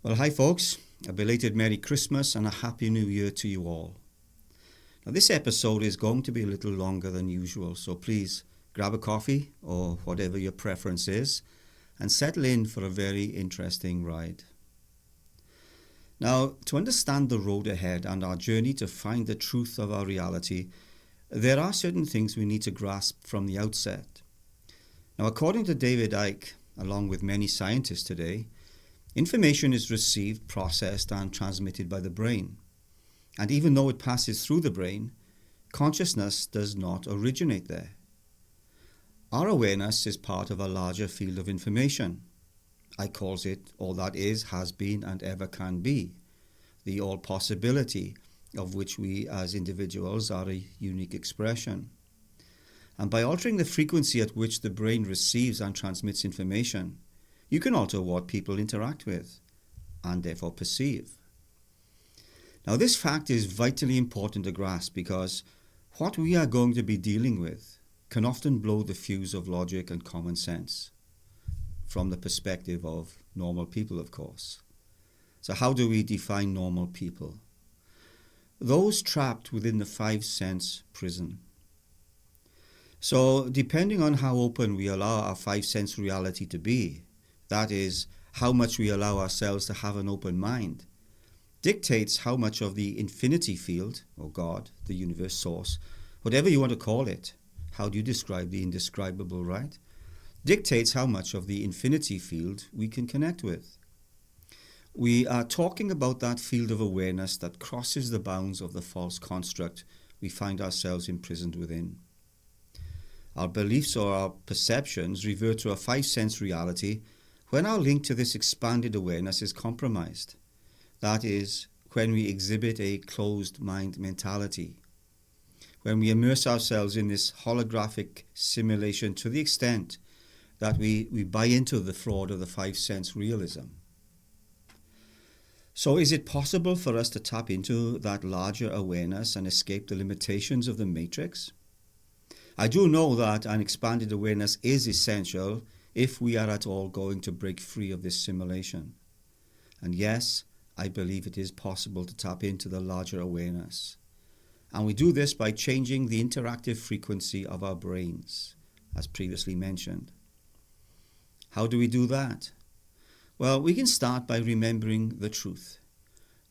Well, hi folks, a belated Merry Christmas and a Happy New Year to you all. Now this episode is going to be a little longer than usual, so please grab a coffee or whatever your preference is and settle in for a very interesting ride. Now, to understand the road ahead and our journey to find the truth of our reality, there are certain things we need to grasp from the outset. Now, according to David Icke, along with many scientists today, information is received, processed, and transmitted by the brain. And even though it passes through the brain, consciousness does not originate there. Our awareness is part of a larger field of information. I calls it all that is, has been, and ever can be, the all possibility of which we as individuals are a unique expression. And by altering the frequency at which the brain receives and transmits information, you can alter what people interact with and therefore perceive. Now, this fact is vitally important to grasp because what we are going to be dealing with can often blow the fuse of logic and common sense from the perspective of normal people, of course. So how do we define normal people? Those trapped within the five sense prison. So depending on how open we allow our five sense reality to be, that is, how much we allow ourselves to have an open mind, dictates how much of the infinity field, or God, the universe source, whatever you want to call it, how do you describe the indescribable, right? Dictates how much of the infinity field we can connect with. We are talking about that field of awareness that crosses the bounds of the false construct we find ourselves imprisoned within. Our beliefs or our perceptions revert to a five-sense reality when our link to this expanded awareness is compromised. That is, when we exhibit a closed mind mentality. When we immerse ourselves in this holographic simulation to the extent that we buy into the fraud of the five-sense realism. So is it possible for us to tap into that larger awareness and escape the limitations of the matrix? I do know that an expanded awareness is essential if we are at all going to break free of this simulation. And yes, I believe it is possible to tap into the larger awareness. And we do this by changing the interactive frequency of our brains, as previously mentioned. How do we do that? Well, we can start by remembering the truth,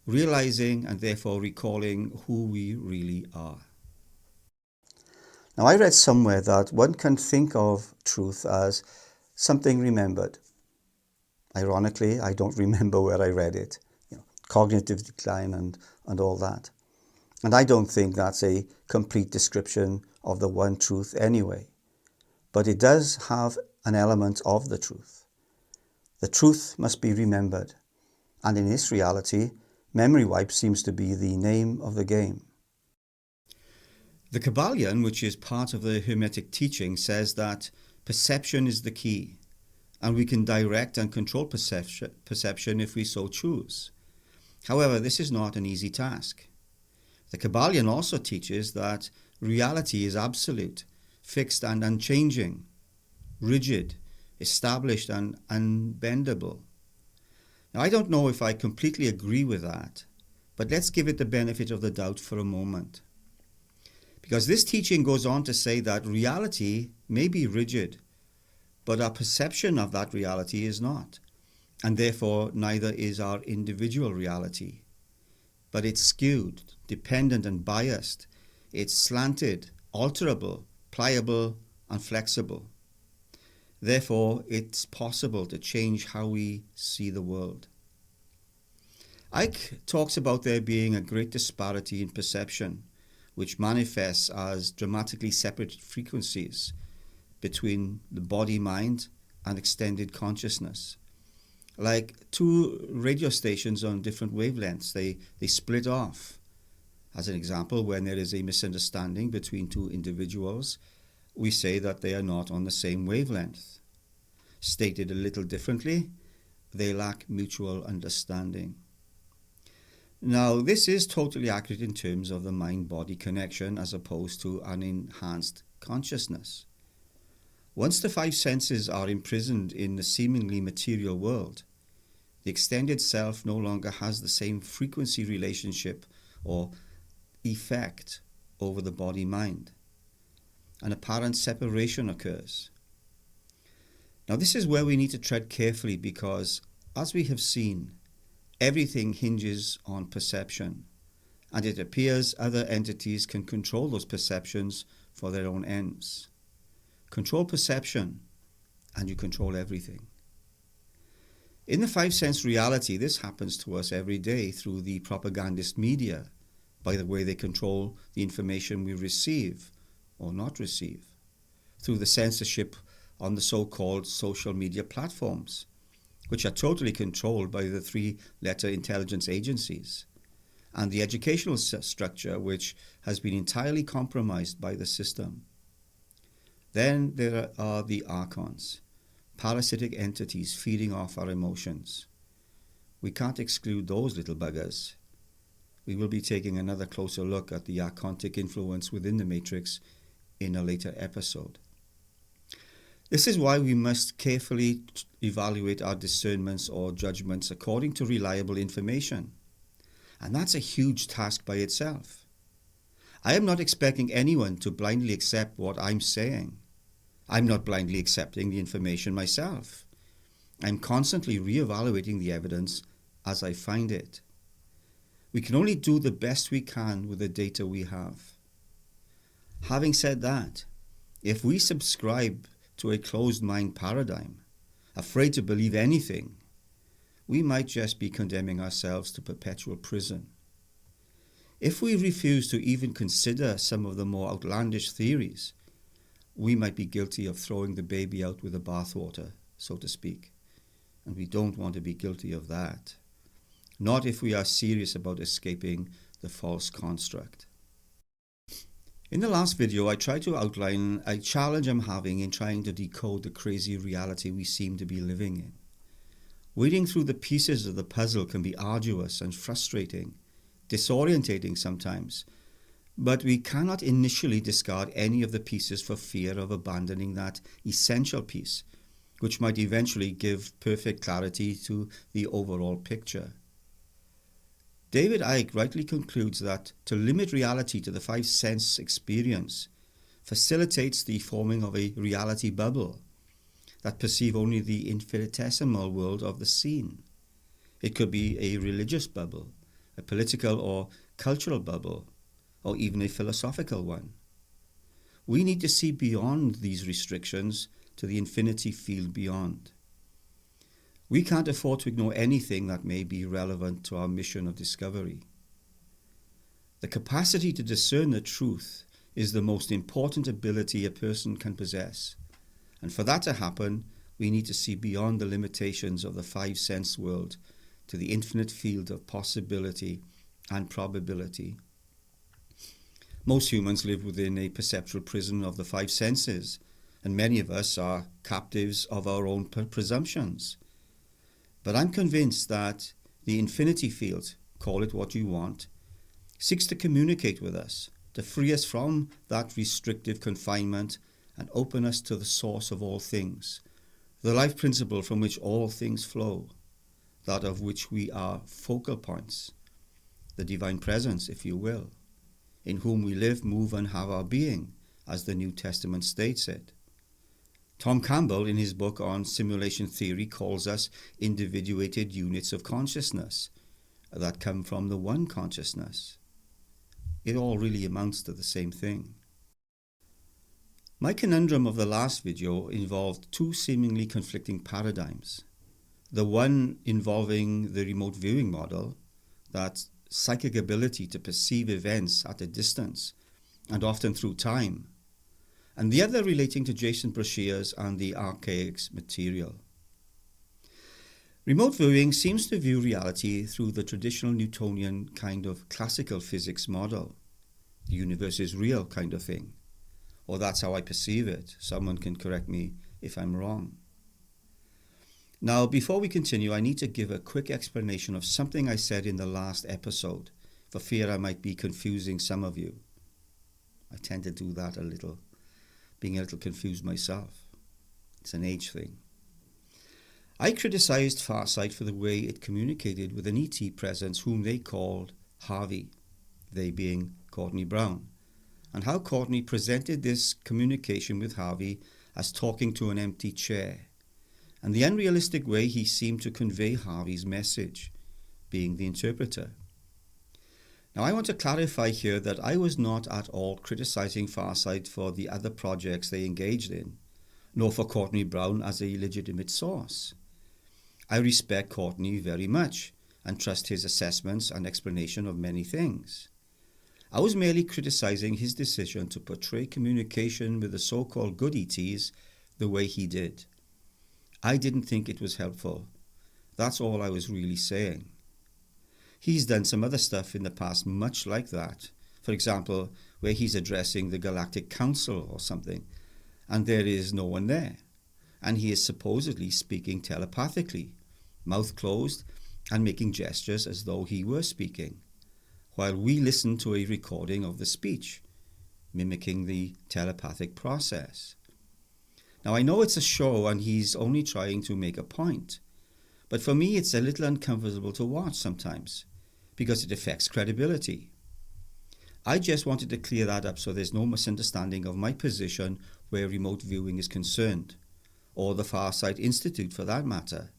realizing and therefore recalling who we really are. Now, I read somewhere that one can think of truth as something remembered. Ironically, I don't remember where I read it. Cognitive decline and all that. And I don't think that's a complete description of the one truth anyway. But it does have an element of the truth. The truth must be remembered. And in this reality, memory wipe seems to be the name of the game. The Kabbalion, which is part of the Hermetic teaching, says that perception is the key, and we can direct and control perception if we so choose. However, this is not an easy task. The Kabbalion also teaches that reality is absolute, fixed and unchanging, rigid, established and unbendable. Now, I don't know if I completely agree with that, but let's give it the benefit of the doubt for a moment. Because this teaching goes on to say that reality may be rigid, but our perception of that reality is not, and therefore neither is our individual reality. But it's skewed, dependent and biased. It's slanted, alterable, pliable and flexible. Therefore, it's possible to change how we see the world. Icke talks about there being a great disparity in perception, which manifests as dramatically separate frequencies between the body-mind and extended consciousness. Like two radio stations on different wavelengths, they split off. As an example, when there is a misunderstanding between two individuals, we say that they are not on the same wavelength. Stated a little differently, they lack mutual understanding. Now, this is totally accurate in terms of the mind-body connection as opposed to an enhanced consciousness. Once the five senses are imprisoned in the seemingly material world, The extended self no longer has the same frequency relationship or effect over the body-mind. An apparent separation occurs. Now this is where we need to tread carefully because, as we have seen, everything hinges on perception, and it appears other entities can control those perceptions for their own ends. Control perception, and you control everything. In the five-sense reality, this happens to us every day through the propagandist media, by the way they control the information we receive or not receive, through the censorship on the so-called social media platforms, which are totally controlled by the three-letter intelligence agencies, and the educational structure, which has been entirely compromised by the system. Then there are the archons, parasitic entities feeding off our emotions. We can't exclude those little buggers. We will be taking another closer look at the archontic influence within the matrix in a later episode. This is why we must carefully evaluate our discernments or judgments according to reliable information. And that's a huge task by itself. I am not expecting anyone to blindly accept what I'm saying. I'm not blindly accepting the information myself. I'm constantly re-evaluating the evidence as I find it. We can only do the best we can with the data we have. Having said that, if we subscribe to a closed mind paradigm, afraid to believe anything, we might just be condemning ourselves to perpetual prison. If we refuse to even consider some of the more outlandish theories, we might be guilty of throwing the baby out with the bathwater, so to speak. And we don't want to be guilty of that. Not if we are serious about escaping the false construct. In the last video, I tried to outline a challenge I'm having in trying to decode the crazy reality we seem to be living in. Wading through the pieces of the puzzle can be arduous and frustrating, disorientating sometimes, but we cannot initially discard any of the pieces for fear of abandoning that essential piece, which might eventually give perfect clarity to the overall picture. David Icke rightly concludes that to limit reality to the five-sense experience facilitates the forming of a reality bubble that perceive only the infinitesimal world of the seen. It could be a religious bubble, a political or cultural bubble, or even a philosophical one. We need to see beyond these restrictions to the infinity field beyond. We can't afford to ignore anything that may be relevant to our mission of discovery. The capacity to discern the truth is the most important ability a person can possess. And for that to happen, we need to see beyond the limitations of the five-sense world to the infinite field of possibility and probability. Most humans live within a perceptual prison of the five senses, and many of us are captives of our own presumptions. But I'm convinced that the infinity field, call it what you want, seeks to communicate with us, to free us from that restrictive confinement and open us to the source of all things, the life principle from which all things flow, that of which we are focal points, the divine presence, if you will, in whom we live, move, and have our being, as the New Testament states it. Tom Campbell, in his book on simulation theory, calls us individuated units of consciousness that come from the one consciousness. It all really amounts to the same thing. My conundrum of the last video involved two seemingly conflicting paradigms. The one involving the remote viewing model, that psychic ability to perceive events at a distance and often through time, and the other relating to Jason Brashears and the Archaix material. Remote viewing seems to view reality through the traditional Newtonian kind of classical physics model. The universe is real kind of thing. Or that's how I perceive it. Someone can correct me if I'm wrong. Now, before we continue, I need to give a quick explanation of something I said in the last episode, for fear I might be confusing some of you. I tend to do that a little, being a little confused myself. It's an age thing. I criticised Farsight for the way it communicated with an ET presence whom they called Harvey, they being Courtney Brown, and how Courtney presented this communication with Harvey as talking to an empty chair, and the unrealistic way he seemed to convey Harvey's message, being the interpreter. Now, I want to clarify here that I was not at all criticising Farsight for the other projects they engaged in, nor for Courtney Brown as a legitimate source. I respect Courtney very much and trust his assessments and explanation of many things. I was merely criticising his decision to portray communication with the so-called good ETs the way he did. I didn't think it was helpful. That's all I was really saying. He's done some other stuff in the past much like that. For example, where he's addressing the Galactic Council or something, and there is no one there, and he is supposedly speaking telepathically, mouth closed and making gestures as though he were speaking, while we listen to a recording of the speech, mimicking the telepathic process. Now, I know it's a show and he's only trying to make a point, but for me it's a little uncomfortable to watch sometimes, because it affects credibility. I just wanted to clear that up so there's no misunderstanding of my position where remote viewing is concerned, or the Farsight Institute for that matter,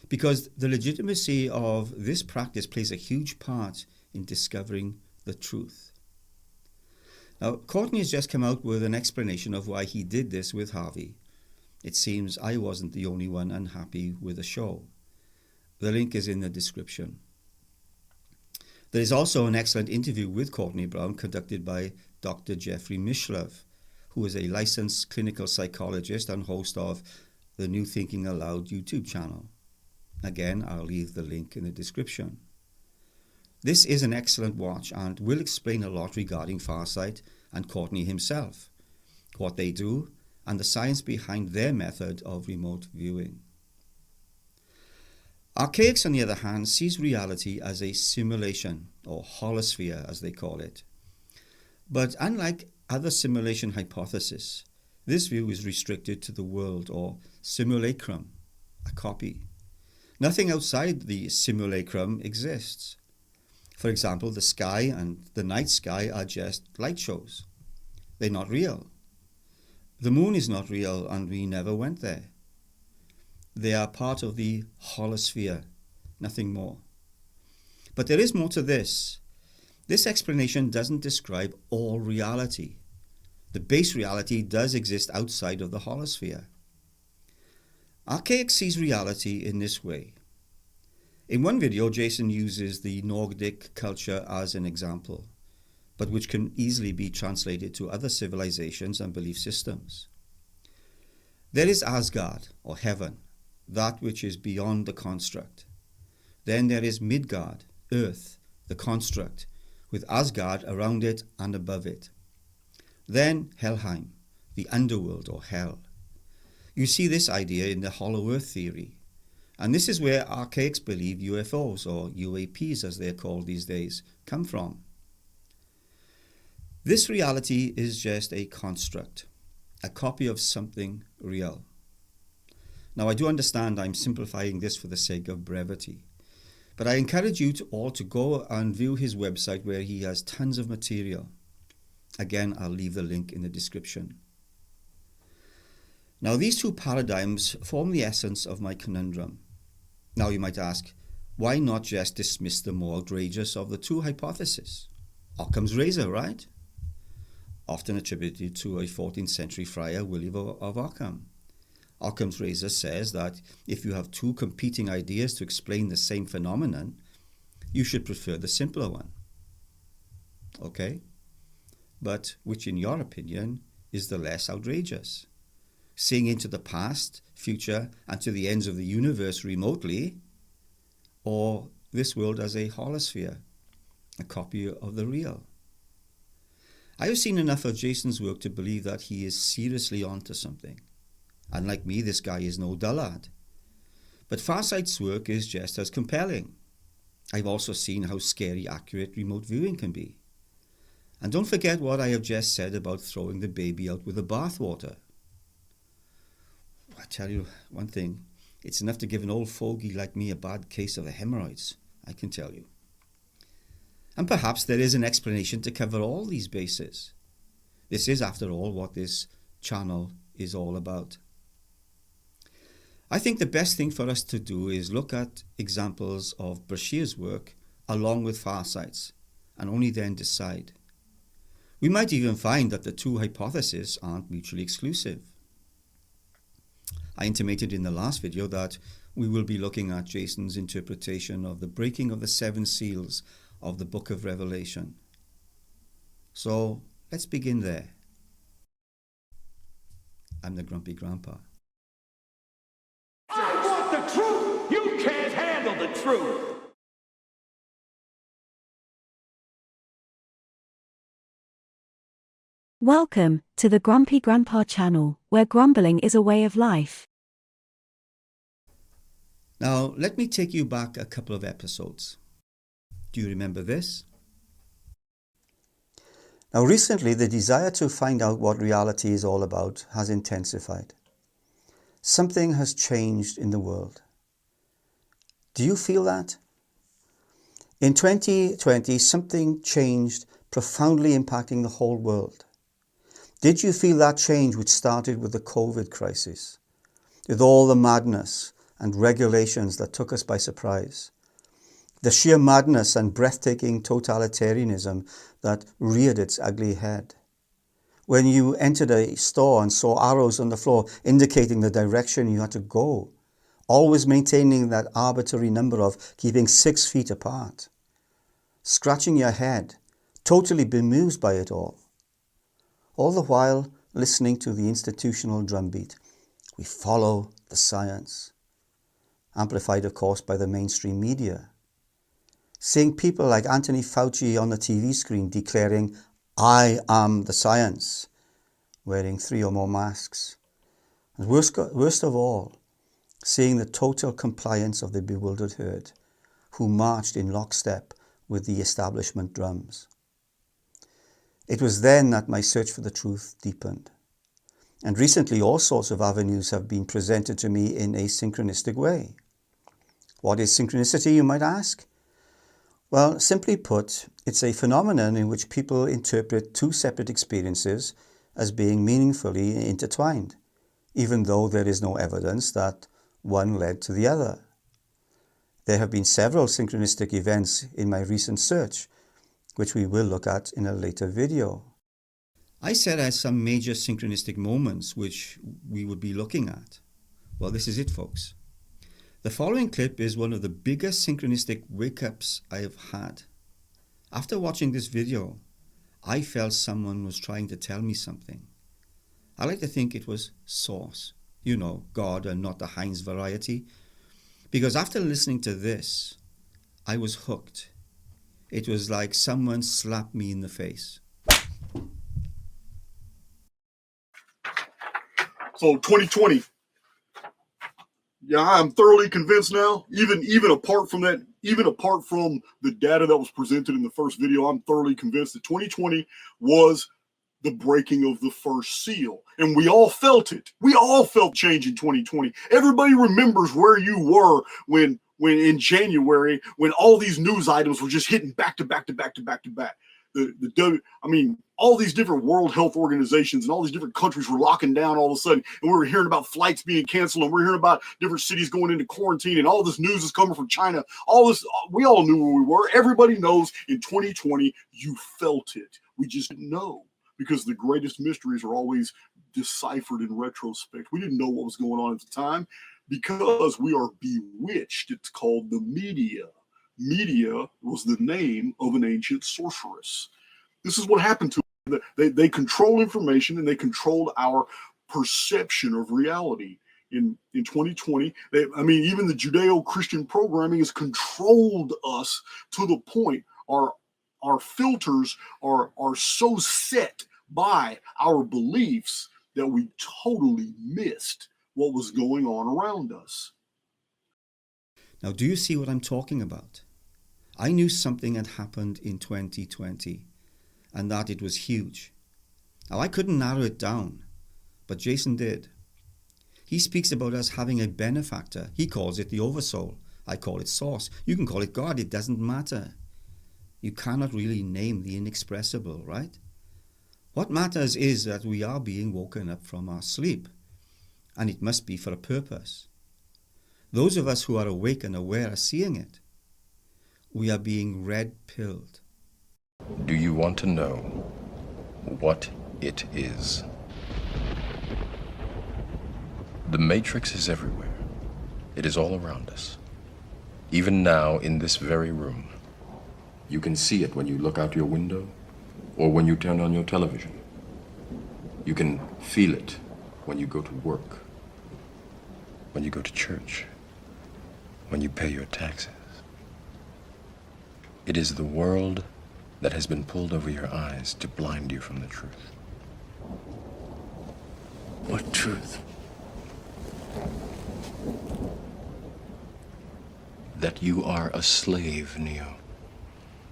because the legitimacy of this practice plays a huge part in discovering the truth. Now, Courtney has just come out with an explanation of why he did this with Harvey. It seems I wasn't the only one unhappy with the show. The link is in the description. There is also an excellent interview with Courtney Brown conducted by Dr. Jeffrey Mishlove, who is a licensed clinical psychologist and host of the New Thinking Aloud YouTube channel. Again, I'll leave the link in the description. This is an excellent watch and will explain a lot regarding Farsight and Courtney himself, what they do, and the science behind their method of remote viewing. Archaix, on the other hand, sees reality as a simulation, or holosphere as they call it. But unlike other simulation hypotheses, this view is restricted to the world, or simulacrum, a copy. Nothing outside the simulacrum exists. For example, the sky and the night sky are just light shows. They're not real. The moon is not real, and we never went there. They are part of the holosphere, nothing more. But there is more to this. This explanation doesn't describe all reality. The base reality does exist outside of the holosphere. Archaix sees reality in this way. In one video, Jason uses the Nordic culture as an example, but which can easily be translated to other civilizations and belief systems. There is Asgard, or heaven, that which is beyond the construct. Then there is Midgard, earth, the construct, with Asgard around it and above it. Then Helheim, the underworld or hell. You see this idea in the hollow earth theory. And this is where Archaix believe UFOs, or UAPs as they're called these days, come from. This reality is just a construct, a copy of something real. Now, I do understand I'm simplifying this for the sake of brevity, but I encourage you all to go and view his website where he has tons of material. Again, I'll leave the link in the description. Now, these two paradigms form the essence of my conundrum. Now, you might ask, why not just dismiss the more outrageous of the two hypotheses? Occam's razor, right? Often attributed to a 14th century friar, William of Ockham. Occam's razor says that if you have two competing ideas to explain the same phenomenon, you should prefer the simpler one. Okay? But which, in your opinion, is the less outrageous? Seeing into the past, future, and to the ends of the universe remotely, or this world as a holosphere, a copy of the real? I have seen enough of Jason's work to believe that he is seriously onto something. Unlike me, this guy is no dullard. But Farsight's work is just as compelling. I've also seen how scary accurate remote viewing can be. And don't forget what I have just said about throwing the baby out with the bathwater. I tell you one thing, It's enough to give an old fogey like me a bad case of the hemorrhoids, I can tell you. And perhaps there is an explanation to cover all these bases. This is, after all, what this channel is all about. I think the best thing for us to do is look at examples of Brashear's work along with Farsight's, and only then decide. We might even find that the two hypotheses aren't mutually exclusive. I intimated in the last video that we will be looking at Jason's interpretation of the breaking of the 7 seals of the book of Revelation. So let's begin there. I'm the Grumpy Grandpa. I want the truth! You can't handle the truth! Welcome to the Grumpy Grandpa channel, where grumbling is a way of life. Now, let me take you back a couple of episodes. Do you remember this? Now, recently, the desire to find out what reality is all about has intensified. Something has changed in the world. Do you feel that? In 2020, something changed, profoundly impacting the whole world. Did you feel that change which started with the COVID crisis, with all the madness and regulations that took us by surprise? The sheer madness and breathtaking totalitarianism that reared its ugly head. When you entered a store and saw arrows on the floor indicating the direction you had to go, always maintaining that arbitrary number of keeping 6 feet apart. Scratching your head, totally bemused by it all. All the while listening to the institutional drumbeat. We follow the science. Amplified, of course, by the mainstream media. Seeing people like Anthony Fauci on the TV screen declaring, "I am the science," wearing 3 or more masks. And worst of all, seeing the total compliance of the bewildered herd, who marched in lockstep with the establishment drums. It was then that my search for the truth deepened. And recently all sorts of avenues have been presented to me in a synchronistic way. What is synchronicity, you might ask? Well, simply put, it's a phenomenon in which people interpret 2 separate experiences as being meaningfully intertwined, even though there is no evidence that one led to the other. There have been several synchronistic events in my recent search, which we will look at in a later video. I said I had some major synchronistic moments which we would be looking at. Well, this is it, folks. The following clip is one of the biggest synchronistic wake-ups I have had. After watching this video, I felt someone was trying to tell me something. I like to think it was Source, you know, God and not the Heinz variety, because after listening to this, I was hooked. It was like someone slapped me in the face. So 2020, yeah, I'm thoroughly convinced now, even apart from that, even apart from the data that was presented in the first video, I'm thoroughly convinced that 2020 was the breaking of the first seal. And we all felt it. We all felt change in 2020. Everybody remembers where you were when in January, when all these news items were just hitting back to back to back to back to back. All these different World Health Organizations and all these different countries were locking down all of a sudden. And we were hearing about flights being canceled, and we're hearing about different cities going into quarantine, and all this news is coming from China. All this, we all knew where we were. Everybody knows in 2020, you felt it. We just didn't know, because the greatest mysteries are always deciphered in retrospect. We didn't know what was going on at the time because we are bewitched. It's called the media. Media was the name of an ancient sorceress. This is what happened to them. They control information, and they controlled our perception of reality. In 2020, even the Judeo-Christian programming has controlled us to the point our filters are so set by our beliefs that we totally missed what was going on around us. Now, do you see what I'm talking about? I knew something had happened in 2020 and that it was huge. Now, I couldn't narrow it down, but Jason did. He speaks about us having a benefactor. He calls it the oversoul. I call it source. You can call it God. It doesn't matter. You cannot really name the inexpressible, right? What matters is that we are being woken up from our sleep, and it must be for a purpose. Those of us who are awake and aware are seeing it. We are being red-pilled. Do you want to know what it is? The Matrix is everywhere. It is all around us. Even now, in this very room. You can see it when you look out your window or when you turn on your television. You can feel it when you go to work, when you go to church, when you pay your taxes. It is the world that has been pulled over your eyes to blind you from the truth. What truth? That you are a slave, Neo.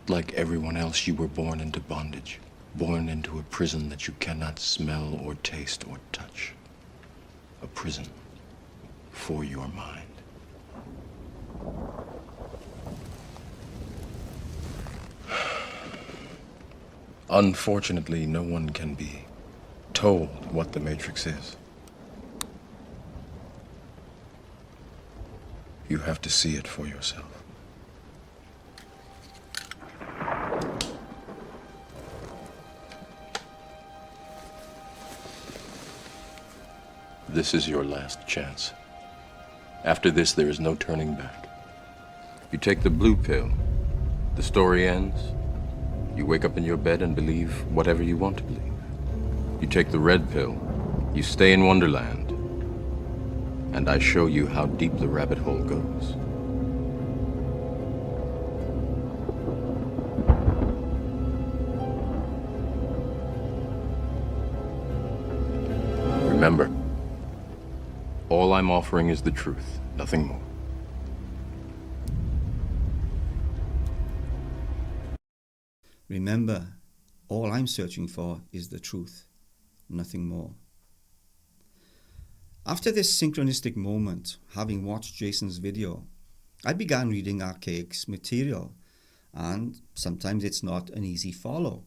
Like everyone else, you were born into bondage, born into a prison that you cannot smell or taste or touch. A prison for your mind. Unfortunately, no one can be told what the Matrix is. You have to see it for yourself. This is your last chance. After this, there is no turning back. You take the blue pill, the story ends. You wake up in your bed and believe whatever you want to believe. You take the red pill, you stay in Wonderland, and I show you how deep the rabbit hole goes. Remember, all I'm offering is the truth, nothing more. Remember, all I'm searching for is the truth, nothing more. After this synchronistic moment, having watched Jason's video, I began reading Archaix's material, and sometimes it's not an easy follow.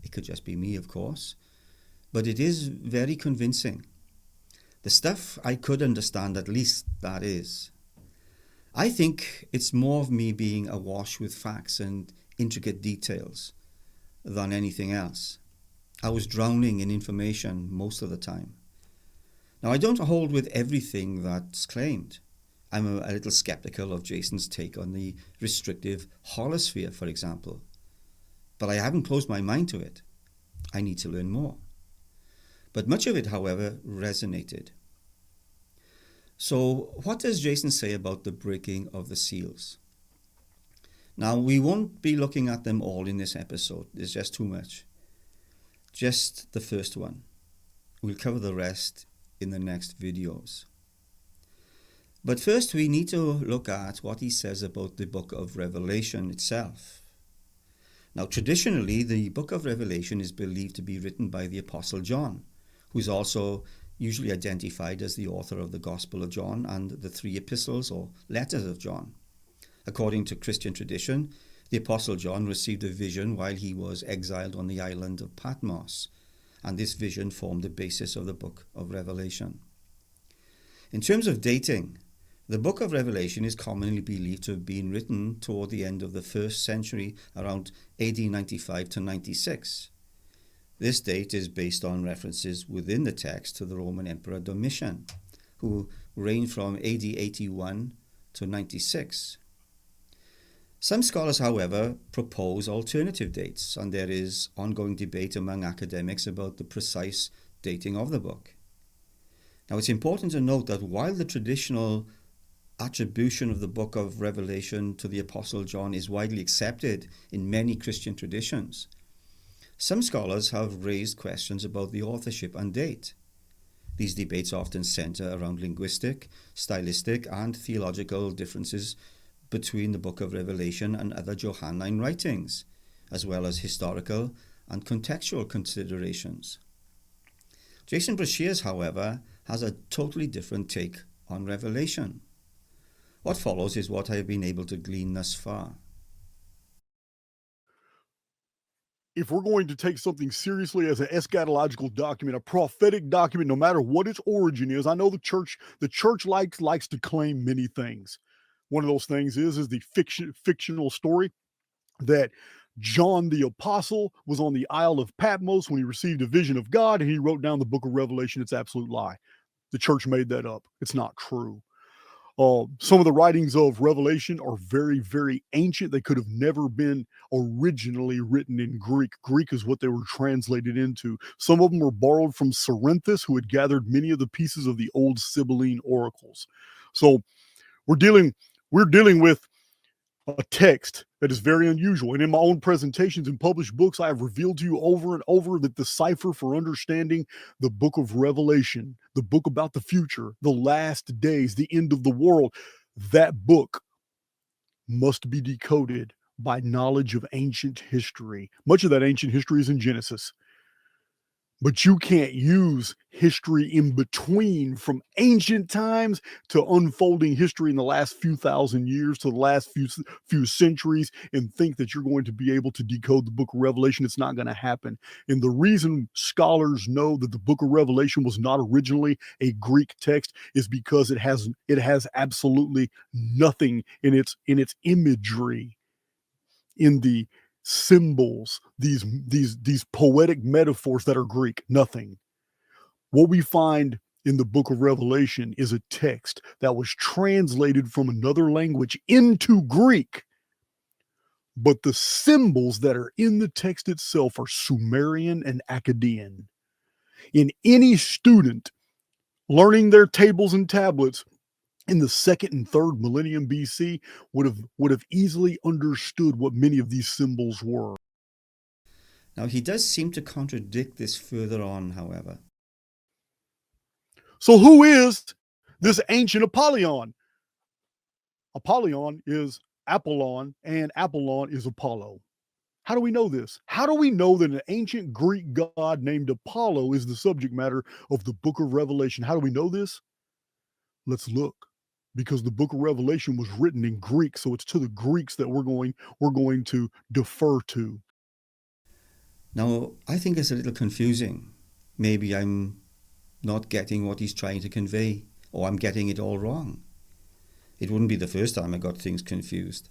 It could just be me, of course, but it is very convincing. The stuff I could understand, at least, that is. I think it's more of me being awash with facts and intricate details than anything else. I was drowning in information most of the time. Now, I don't hold with everything that's claimed. I'm a little skeptical of Jason's take on the restrictive holosphere, for example. But I haven't closed my mind to it. I need to learn more. But much of it, however, resonated. So, what does Jason say about the breaking of the seals? Now, we won't be looking at them all in this episode. There's just too much. Just the first one. We'll cover the rest in the next videos. But first, we need to look at what he says about the book of Revelation itself. Now, traditionally, the book of Revelation is believed to be written by the Apostle John, who is also usually identified as the author of the Gospel of John and the 3 epistles or letters of John. According to Christian tradition, the Apostle John received a vision while he was exiled on the island of Patmos, and this vision formed the basis of the book of Revelation. In terms of dating, the book of Revelation is commonly believed to have been written toward the end of the 1st century, around AD 95 to 96. This date is based on references within the text to the Roman Emperor Domitian, who reigned from AD 81 to 96. Some scholars, however, propose alternative dates, and there is ongoing debate among academics about the precise dating of the book. Now, it's important to note that while the traditional attribution of the book of Revelation to the Apostle John is widely accepted in many Christian traditions, some scholars have raised questions about the authorship and date. These debates often center around linguistic, stylistic, and theological differences between the book of Revelation and other Johannine writings, as well as historical and contextual considerations. Jason Brashears, however, has a totally different take on Revelation. What follows is what I have been able to glean thus far. If we're going to take something seriously as an eschatological document, a prophetic document, no matter what its origin is, I know the church likes to claim many things. One of those things is the fictional story that John the Apostle was on the Isle of Patmos when he received a vision of God and he wrote down the book of Revelation. It's an absolute lie. The church made that up. It's not true. Some of the writings of Revelation are very, very ancient. They could have never been originally written in Greek. Greek is what they were translated into. Some of them were borrowed from Cerinthus, who had gathered many of the pieces of the old Sibylline oracles. So we're dealing with a text that is very unusual. And in my own presentations and published books, I have revealed to you over and over that the cipher for understanding the book of Revelation, the book about the future, the last days, the end of the world, that book must be decoded by knowledge of ancient history. Much of that ancient history is in Genesis. But you can't use history in between from ancient times to unfolding history in the last few thousand years to the last few centuries and think that you're going to be able to decode the book of Revelation. It's not going to happen. And the reason scholars know that the book of Revelation was not originally a Greek text is because it has absolutely nothing in its imagery, in the symbols, these poetic metaphors that are Greek. Nothing. What we find in the book of Revelation is a text that was translated from another language into Greek, but the symbols that are in the text itself are Sumerian and Akkadian. In any student learning their tables and tablets in the 2nd and 3rd millennium BC would have easily understood what many of these symbols were. Now, he does seem to contradict this further on, however. So who is this ancient Apollyon? Apollyon is Apollon, and Apollon is Apollo. How do we know this? How do we know that an ancient Greek god named Apollo is the subject matter of the book of Revelation? How do we know this? Let's look. Because the book of Revelation was written in Greek, so it's to the Greeks that we're going to defer to. Now, I think it's a little confusing. Maybe I'm not getting what he's trying to convey, or I'm getting it all wrong. It wouldn't be the first time I got things confused.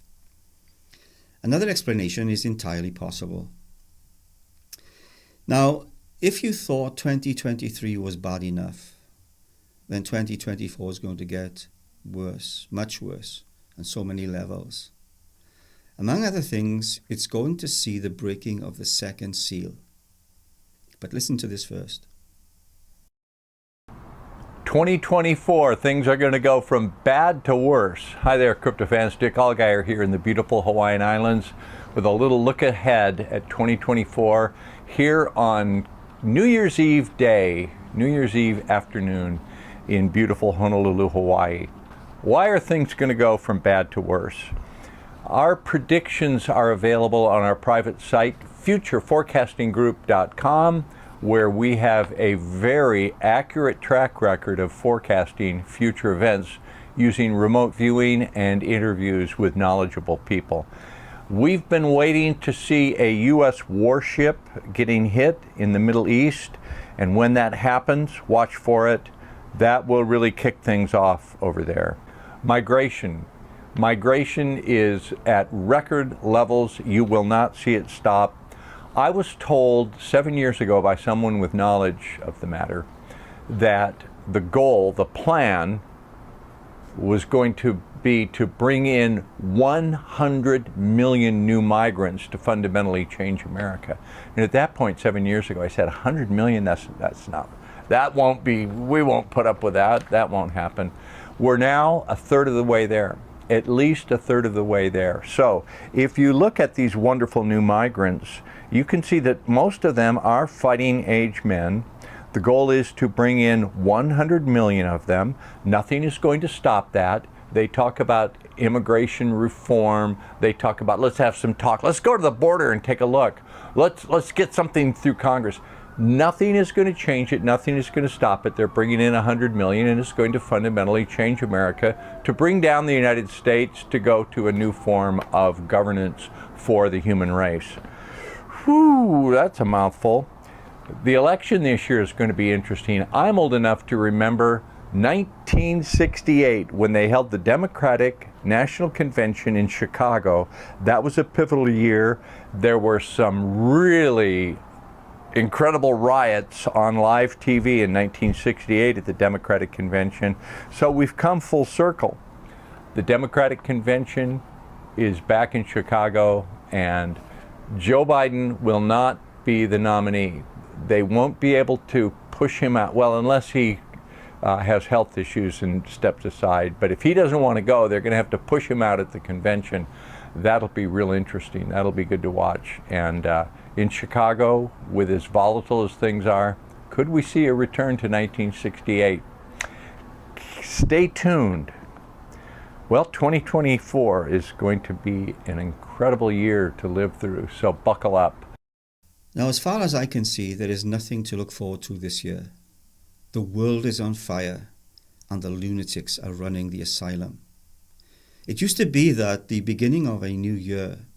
Another explanation is entirely possible. Now, if you thought 2023 was bad enough, then 2024 is going to get worse, much worse, on so many levels. Among other things, it's going to see the breaking of the second seal. But listen to this first. 2024, things are going to go from bad to worse. Hi there, crypto fans. Dick Allgaier here in the beautiful Hawaiian Islands with a little look ahead at 2024 here on New Year's Eve day, New Year's Eve afternoon in beautiful Honolulu, Hawaii. Why are things going to go from bad to worse? Our predictions are available on our private site, futureforecastinggroup.com, where we have a very accurate track record of forecasting future events using remote viewing and interviews with knowledgeable people. We've been waiting to see a U.S. warship getting hit in the Middle East, and when that happens, watch for it. That will really kick things off over there. Migration is at record levels. You will not see it stop. I was told 7 years ago by someone with knowledge of the matter that the goal, the plan, was going to be to bring in 100 million new migrants to fundamentally change America. And at that point, 7 years ago, I said, 100 million, that's not, that won't be, we won't put up with that, that won't happen. We're now a third of the way there, at least a third of the way there. So if you look at these wonderful new migrants, you can see that most of them are fighting age men. The goal is to bring in 100 million of them. Nothing is going to stop that. They talk about immigration reform. They talk about, let's have some talk. Let's go to the border and take a look. Let's get something through Congress. Nothing is going to change it. Nothing is going to stop it. They're bringing in $100 million, and it's going to fundamentally change America to bring down the United States to go to a new form of governance for the human race. Whew, that's a mouthful. The election this year is going to be interesting. I'm old enough to remember 1968 when they held the Democratic National Convention in Chicago. That was a pivotal year. There were some really incredible riots on live TV in 1968 at the Democratic Convention. So we've come full circle. The Democratic Convention is back in Chicago, and Joe Biden will not be the nominee. They won't be able to push him out, well, unless he has health issues and steps aside. But if he doesn't want to go, they're going to have to push him out at the convention. That'll be real interesting. That'll be good to watch. And in Chicago, with as volatile as things are, could we see a return to 1968? Stay tuned. Well, 2024 is going to be an incredible year to live through, so buckle up. Now, as far as I can see, there is nothing to look forward to this year. The world is on fire, and the lunatics are running the asylum. It used to be that the beginning of a new year,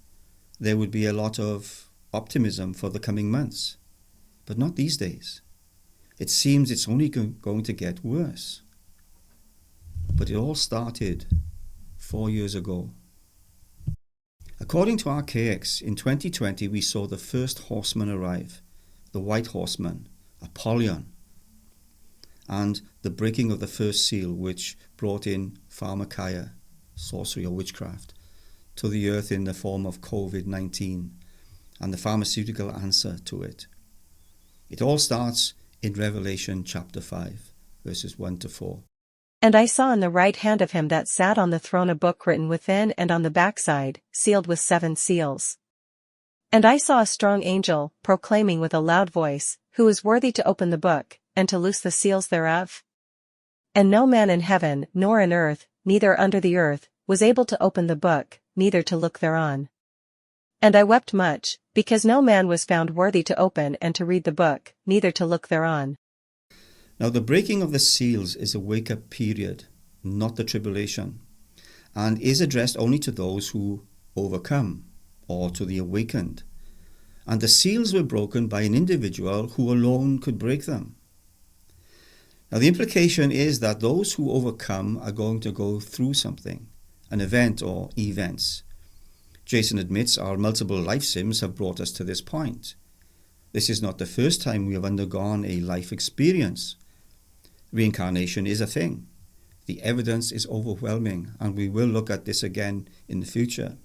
there would be a lot of optimism for the coming months, but not these days. It seems it's only going to get worse. But it all started 4 years ago. According to Archaix, in 2020 we saw the first horseman arrive, the white horseman, Apollyon, and the breaking of the first seal, which brought in pharmakia, sorcery or witchcraft, to the earth in the form of COVID-19 and the pharmaceutical answer to it. It all starts in Revelation chapter 5, verses 1 to 4. And I saw in the right hand of him that sat on the throne a book written within and on the backside, sealed with 7 seals. And I saw a strong angel, proclaiming with a loud voice, Who is worthy to open the book, and to loose the seals thereof? And no man in heaven, nor in earth, neither under the earth, was able to open the book, neither to look thereon. And I wept much, because no man was found worthy to open and to read the book, neither to look thereon. Now the breaking of the seals is a wake-up period, not the tribulation, and is addressed only to those who overcome, or to the awakened. And the seals were broken by an individual who alone could break them. Now the implication is that those who overcome are going to go through something, an event or events. Jason admits our multiple life sims have brought us to this point. This is not the first time we have undergone a life experience. Reincarnation is a thing. The evidence is overwhelming, and we will look at this again in the future.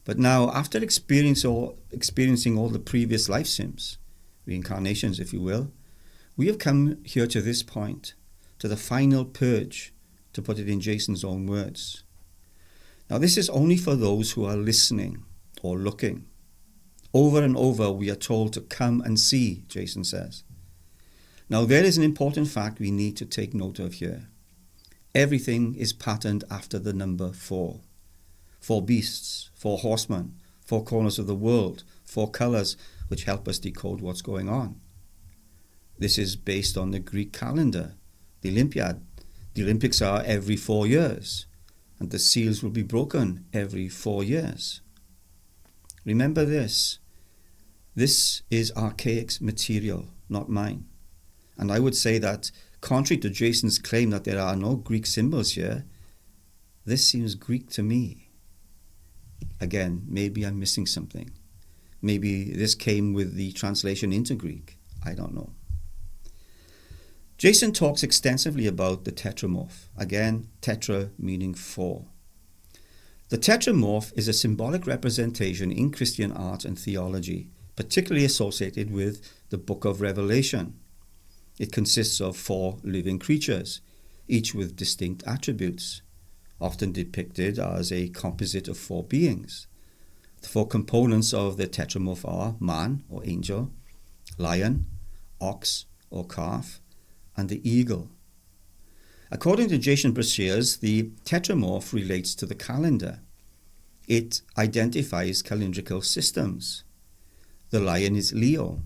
But now, after experiencing all the previous life sims, reincarnations if you will, we have come here to this point, to the final purge, to put it in Jason's own words. Now this is only for those who are listening or looking. Over and over we are told to come and see, Jason says. Now there is an important fact we need to take note of here. Everything is patterned after the number 4. 4 beasts, 4 horsemen, 4 corners of the world, 4 colours which help us decode what's going on. This is based on the Greek calendar, the Olympiad. The Olympics are every 4 years, and the seals will be broken every 4 years. Remember this. This is Archaix material, not mine. And I would say that, contrary to Jason's claim that there are no Greek symbols here, this seems Greek to me. Again, maybe I'm missing something. Maybe this came with the translation into Greek. I don't know. Jason talks extensively about the tetramorph. Again, tetra meaning 4. The tetramorph is a symbolic representation in Christian art and theology, particularly associated with the book of Revelation. It consists of 4 living creatures, each with distinct attributes, often depicted as a composite of 4 beings. The 4 components of the tetramorph are man or angel, lion, ox or calf, and the eagle. According to Jason Brashears, the tetramorph relates to the calendar. It identifies calendrical systems. The lion is Leo,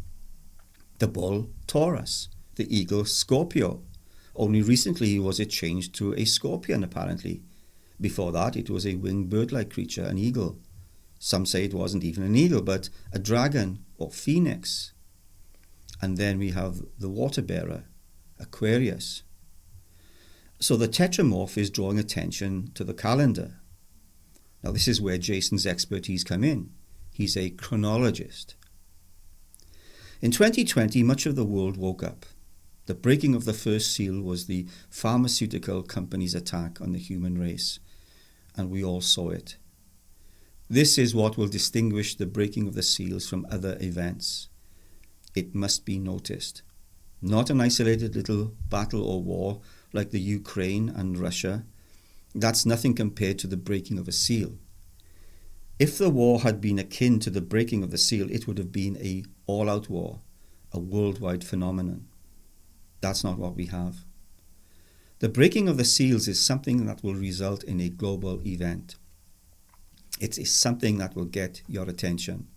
The bull, Taurus. The eagle, Scorpio. Only recently was it changed to a scorpion, apparently. Before that, it was a winged bird-like creature, an eagle. Some say it wasn't even an eagle, but a dragon or phoenix. And then we have the water bearer, Aquarius. So the tetramorph is drawing attention to the calendar. Now this is where Jason's expertise come in. He's a chronologist. In 2020, much of the world woke up. The breaking of the first seal was the pharmaceutical company's attack on the human race, and we all saw it. This is what will distinguish the breaking of the seals from other events. It must be noticed. Not an isolated little battle or war like the Ukraine and Russia. That's nothing compared to the breaking of a seal. If the war had been akin to the breaking of the seal, it would have been an all-out war, a worldwide phenomenon. That's not what we have. The breaking of the seals is something that will result in a global event. It is something that will get your attention.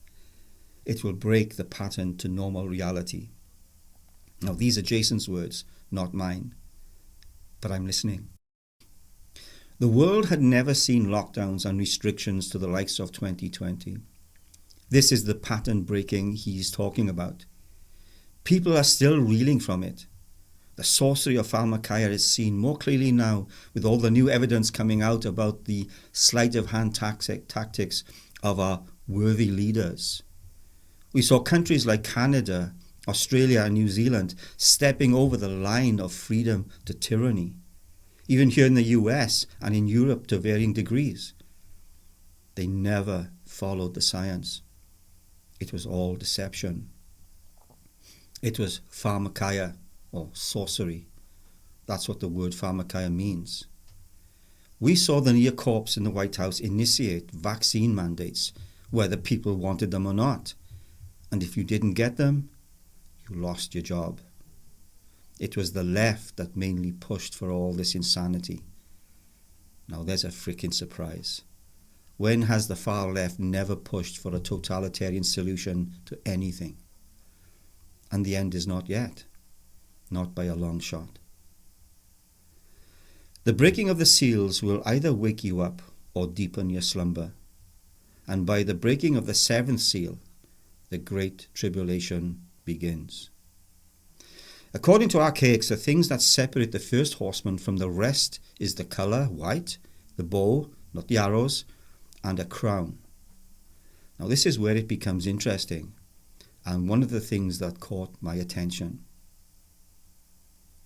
It will break the pattern to normal reality. Now, these are Jason's words, not mine. But I'm listening. The world had never seen lockdowns and restrictions to the likes of 2020. This is the pattern breaking he's talking about. People are still reeling from it. The sorcery of pharmakeia is seen more clearly now with all the new evidence coming out about the sleight of hand tactics of our worthy leaders. We saw countries like Canada, Australia and New Zealand stepping over the line of freedom to tyranny. Even here in the US and in Europe to varying degrees. They never followed the science. It was all deception. It was pharmakeia or sorcery. That's what the word pharmakeia means. We saw the near corpse in the White House initiate vaccine mandates, whether people wanted them or not. And if you didn't get them, you lost your job. It was the left that mainly pushed for all this insanity. Now there's a freaking surprise. When has the far left never pushed for a totalitarian solution to anything? And the end is not yet. Not by a long shot. The breaking of the seals will either wake you up or deepen your slumber. And by the breaking of the seventh seal, the Great Tribulation begins. According to Archaix, the things that separate the first horseman from the rest is the colour, white, the bow, not the arrows, and a crown. Now this is where it becomes interesting, and one of the things that caught my attention.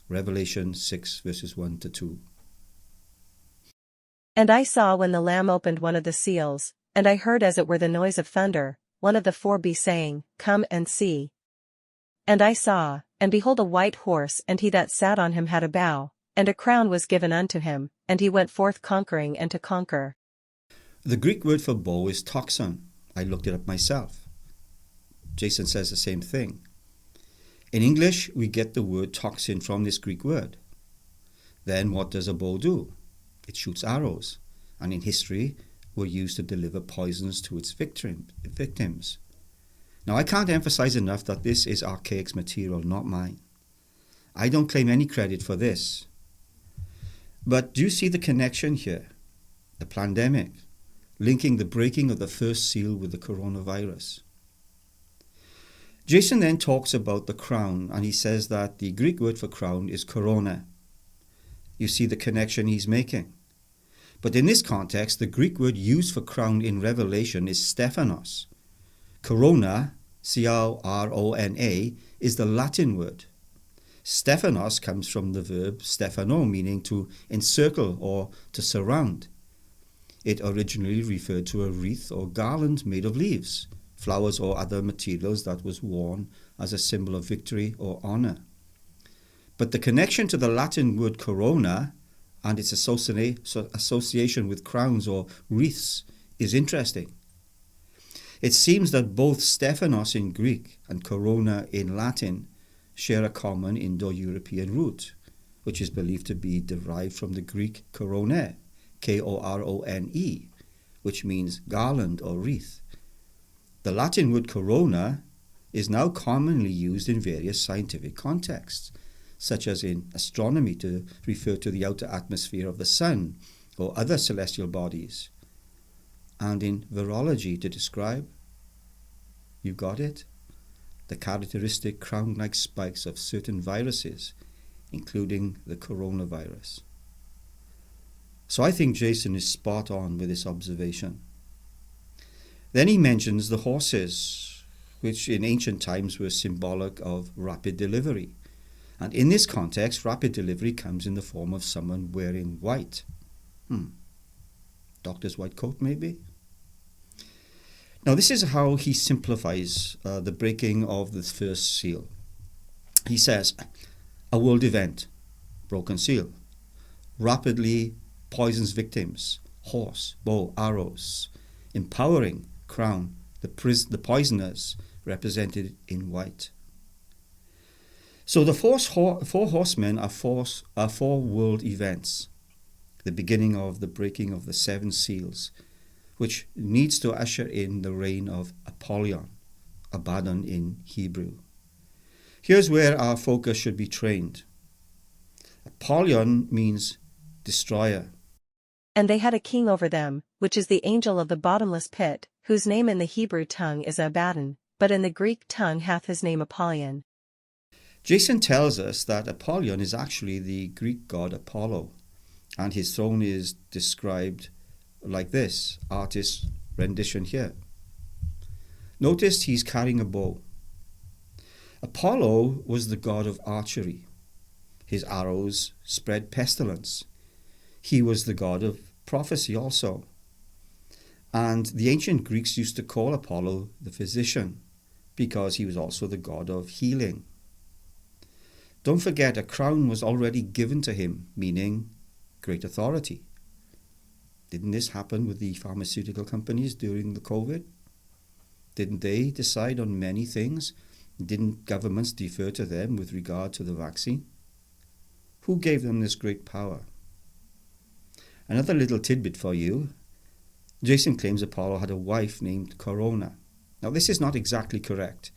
Revelation 6 verses 1 to 2. And I saw when the Lamb opened one of the seals, and I heard as it were the noise of thunder, one of the four beasts saying, Come and see. And I saw, and behold a white horse, and he that sat on him had a bow, and a crown was given unto him, and he went forth conquering and to conquer. The Greek word for bow is toxon. I looked it up myself. Jason says the same thing. In English, we get the word toxin from this Greek word. Then what does a bow do? It shoots arrows, and in history were used to deliver poisons to its victims. Now, I can't emphasize enough that this is Archaix material, not mine. I don't claim any credit for this. But do you see the connection here? The pandemic, linking the breaking of the first seal with the coronavirus. Jason then talks about the crown, and he says that the Greek word for crown is korona. You see the connection he's making. But in this context, the Greek word used for crown in Revelation is Stephanos. Corona, C-R-O-N-A, is the Latin word. Stephanos comes from the verb stephano, meaning to encircle or to surround. It originally referred to a wreath or garland made of leaves, flowers or other materials that was worn as a symbol of victory or honor. But the connection to the Latin word corona and its association with crowns or wreaths is interesting. It seems that both Stephanos in Greek and corona in Latin share a common Indo-European root, which is believed to be derived from the Greek korone, K-O-R-O-N-E, which means garland or wreath. The Latin word corona is now commonly used in various scientific contexts, such as in astronomy to refer to the outer atmosphere of the sun or other celestial bodies, and in virology to describe, you got it, the characteristic crown-like spikes of certain viruses, including the coronavirus. So I think Jason is spot on with this observation. Then he mentions the horses, which in ancient times were symbolic of rapid delivery. And in this context, rapid delivery comes in the form of someone wearing white. Doctor's white coat, maybe? Now, this is how he simplifies the breaking of the first seal. He says, a world event, broken seal, rapidly poisons victims, horse, bow, arrows, empowering, crown, the poisoners represented in white. So the four horsemen are four world events, the beginning of the breaking of the seven seals, which needs to usher in the reign of Apollyon, Abaddon in Hebrew. Here's where our focus should be trained. Apollyon means destroyer. And they had a king over them, which is the angel of the bottomless pit, whose name in the Hebrew tongue is Abaddon, but in the Greek tongue hath his name Apollyon. Jason tells us that Apollyon is actually the Greek god Apollo, and his throne is described like this, artist's rendition here. Notice he's carrying a bow. Apollo was the god of archery. His arrows spread pestilence. He was the god of prophecy also. And the ancient Greeks used to call Apollo the physician, because he was also the god of healing. Don't forget, a crown was already given to him, meaning great authority. Didn't this happen with the pharmaceutical companies during the COVID? Didn't they decide on many things? Didn't governments defer to them with regard to the vaccine? Who gave them this great power? Another little tidbit for you. Jason claims Apollo had a wife named Corona. Now, this is not exactly correct.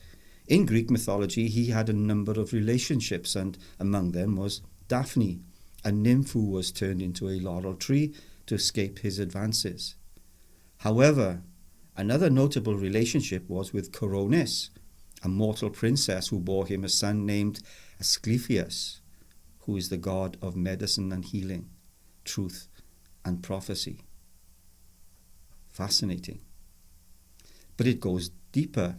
In Greek mythology, he had a number of relationships, and among them was Daphne, a nymph who was turned into a laurel tree to escape his advances. However, another notable relationship was with Coronis, a mortal princess who bore him a son named Asclepius, who is the god of medicine and healing, truth and prophecy. Fascinating. But it goes deeper.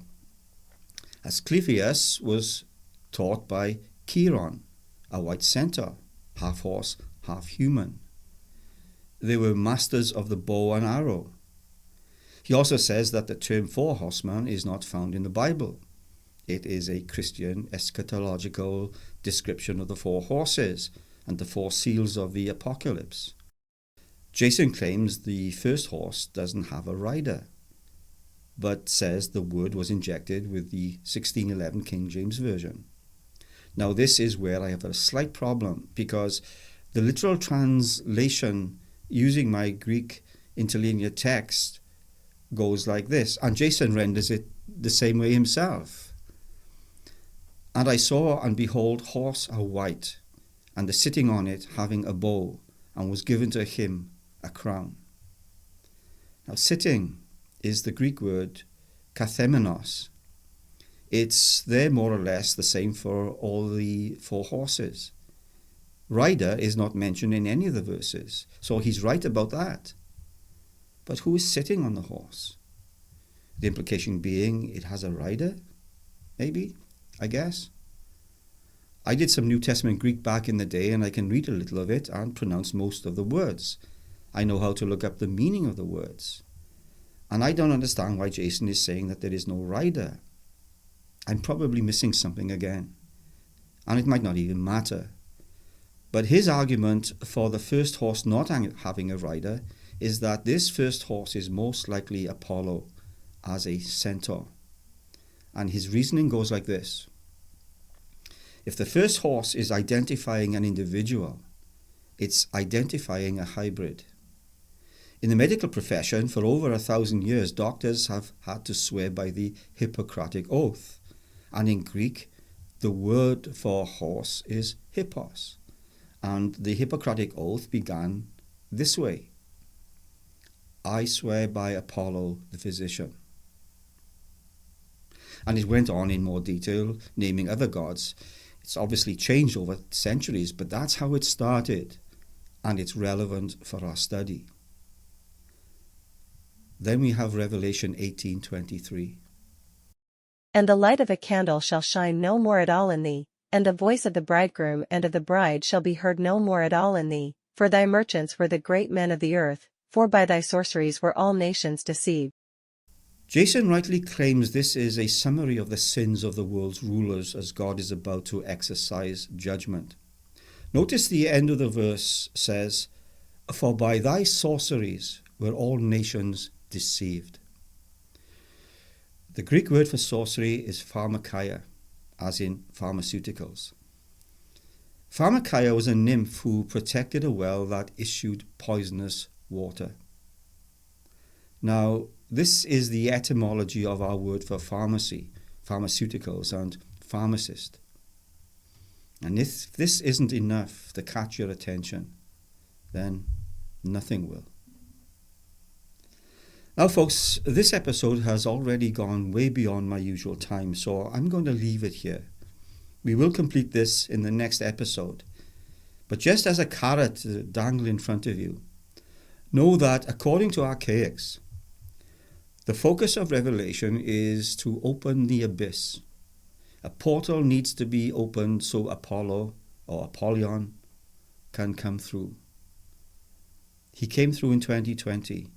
Asclepius was taught by Chiron, a white centaur, half horse, half human. They were masters of the bow and arrow. He also says that the term four horsemen is not found in the Bible. It is a Christian eschatological description of the four horses and the four seals of the apocalypse. Jason claims the first horse doesn't have a rider, but says the word was injected with the 1611 King James Version. Now, this is where I have a slight problem, because the literal translation using my Greek interlinear text goes like this, and Jason renders it the same way himself. And I saw, and behold, horse are white, and the sitting on it having a bow, and was given to him a crown. Now, sitting is the Greek word kathemenos. It's there more or less the same for all the four horses. Rider is not mentioned in any of the verses, so he's right about that. But who is sitting on the horse? The implication being it has a rider? Maybe, I guess. I did some New Testament Greek back in the day, and I can read a little of it and pronounce most of the words. I know how to look up the meaning of the words. And I don't understand why Jason is saying that there is no rider. I'm probably missing something again. And it might not even matter. But his argument for the first horse not having a rider is that this first horse is most likely Apollo as a centaur. And his reasoning goes like this. If the first horse is identifying an individual, it's identifying a hybrid. In the medical profession, for over 1,000 years, doctors have had to swear by the Hippocratic Oath. And in Greek, the word for horse is hippos. And the Hippocratic Oath began this way: I swear by Apollo the physician. And it went on in more detail, naming other gods. It's obviously changed over centuries, but that's how it started, and it's relevant for our study. Then we have Revelation 18:23. And the light of a candle shall shine no more at all in thee, and the voice of the bridegroom and of the bride shall be heard no more at all in thee, for thy merchants were the great men of the earth, for by thy sorceries were all nations deceived. Jason rightly claims this is a summary of the sins of the world's rulers as God is about to exercise judgment. Notice the end of the verse says, For by thy sorceries were all nations deceived. The Greek word for sorcery is pharmakeia, as in pharmaceuticals. Pharmakeia was a nymph who protected a well that issued poisonous water. Now, this is the etymology of our word for pharmacy, pharmaceuticals, and pharmacist. And if this isn't enough to catch your attention, then nothing will. Now, folks, this episode has already gone way beyond my usual time, so I'm going to leave it here. We will complete this in the next episode. But just as a carrot to dangle in front of you, know that according to Archaix, the focus of Revelation is to open the abyss. A portal needs to be opened so Apollo or Apollyon can come through. He came through in 2020.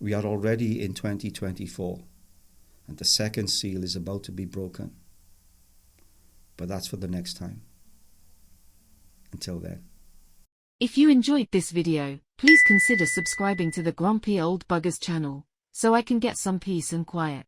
We are already in 2024, and the second seal is about to be broken. But that's for the next time. Until then. If you enjoyed this video, please consider subscribing to the Grumpy Old Buggers channel, so I can get some peace and quiet.